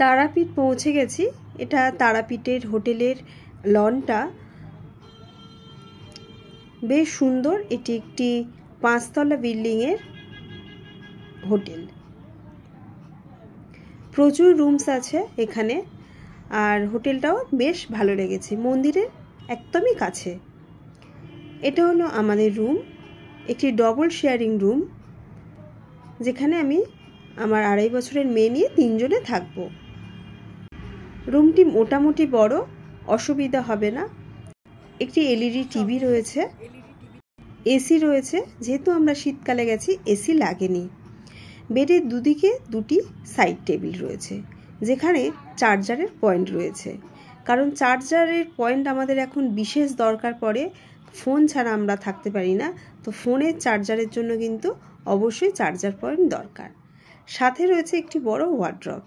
তারাপীঠ পৌঁছে গেছি। এটা তারাপীঠের হোটেলের লনটা বেশ সুন্দর। এটি একটি 5 তলা বিল্ডিংয়ের হোটেল। প্রচুর রুমস আছে এখানে, আর হোটেলটাও বেশ ভালো লেগেছে, মন্দিরের একদমই কাছে। এটা হলো আমাদের রুম, একটি ডবল শেয়ারিং রুম, যেখানে আমি আমার 2.5 বছরের মেয়ে নিয়ে 3 জনে থাকবো। রুমটি মোটামুটি বড়, অসুবিধা হবে না। একটি এলইডি টিভি রয়েছে, এসি রয়েছে, যেহেতু আমরা শীতকালে গেছি এসি লাগেনি। বেডের দুদিকে 2টি সাইড টেবিল রয়েছে, যেখানে চার্জারের পয়েন্ট রয়েছে, কারণ চার্জারের পয়েন্ট আমাদের এখন বিশেষ দরকার পড়ে। ফোন ছাড়া আমরা থাকতে পারি না, তো ফোনের চার্জারের জন্য কিন্তু অবশ্যই চার্জার পয়েন্ট দরকার। সাথে রয়েছে একটি বড় ওয়ার্ড্রপ।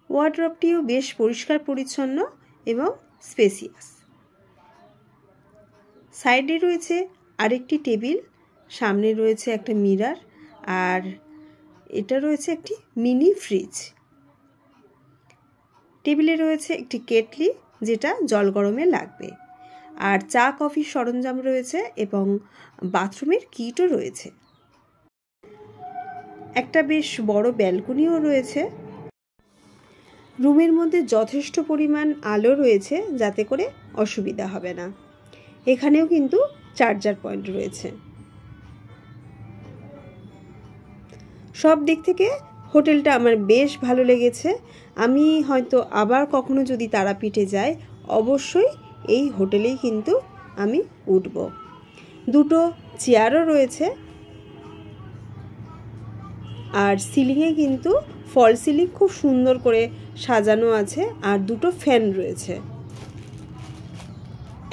ওয়ার্ড্রপটিও বেশ পরিষ্কার পরিচ্ছন্ন এবং স্পেসিয়াস। সাইডে রয়েছে আরেকটি টেবিল, সামনে রয়েছে একটা মিরর, আর এটা রয়েছে একটি মিনি ফ্রিজ। টেবিলে রয়েছে একটি কেটলি, যেটা জল গরমে লাগবে, আর চা কফির সরঞ্জাম রয়েছে এবং বাথরুমের কিটও রয়েছে। একটা বেশ বড় ব্যালকনিও রয়েছে। রুমের মধ্যে যথেষ্ট পরিমাণ আলো রয়েছে, যাতে করে অসুবিধা হবে না। এখানেও কিন্তু চার্জার পয়েন্ট রয়েছে। সব দিক থেকে হোটেলটা আমার বেশ ভালো লেগেছে। আমি হয়তো আবার কখনো যদি তারাপীঠে যাই, অবশ্যই এই হোটেলেই কিন্তু আমি উঠব। 2টো চেয়ারও রয়েছে, আর সিলিংয়ে কিন্তু ফল সিলিং খুব সুন্দর করে সাজানো আছে, আর 2টো ফ্যান রয়েছে।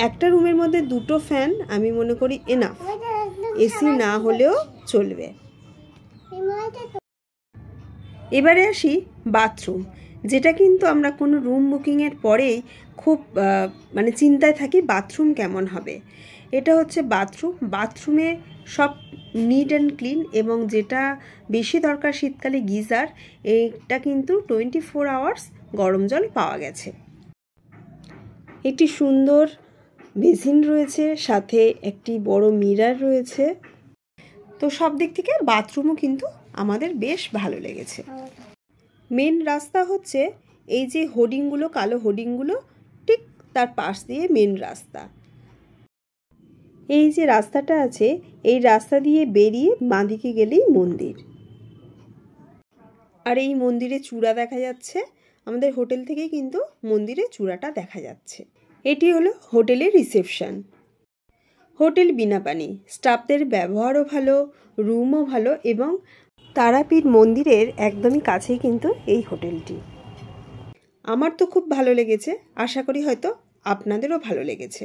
একটা রুমের মধ্যে 2টো ফ্যান আমি মনে করি এনাফ, এসি না হলেও চলবে। এবারে আসি বাথরুম, যেটা কিন্তু আমরা কোনো রুম বুকিংয়ের পরেই খুব চিন্তায় থাকি বাথরুম কেমন হবে। এটা হচ্ছে বাথরুম। বাথরুমে সব নিট অ্যান্ড ক্লিন, এবং যেটা বেশি দরকার শীতকালে গিজার, এটা কিন্তু 24 আওয়ার্স গরম জল পাওয়া গেছে। একটি সুন্দর বেসিন রয়েছে, সাথে একটি বড় মিরর রয়েছে। তো সব দিক থেকে বাথরুমও কিন্তু আমাদের বেশ ভালো লেগেছে। মেন রাস্তা হচ্ছে এই যে হোর্ডিংগুলো, কালো হোর্ডিংগুলো, ঠিক তার পাশ দিয়ে মেন রাস্তা। এই যে রাস্তাটা আছে, এই রাস্তা দিয়ে বেরিয়ে বাঁদিকে গেলেই মন্দির, আর এই মন্দিরে চূড়া দেখা যাচ্ছে। আমাদের হোটেল থেকে কিন্তু মন্দিরের চূড়াটা দেখা যাচ্ছে। এটি হলো হোটেলের রিসেপশন। হোটেল বিনাপানি, স্টাফদের ব্যবহারও ভালো, রুমও ভালো, এবং তারাপীঠ মন্দিরের একদমই কাছেই কিন্তু এই হোটেলটি। আমার তো খুব ভালো লেগেছে, আশা করি হয়তো আপনাদেরও ভালো লেগেছে।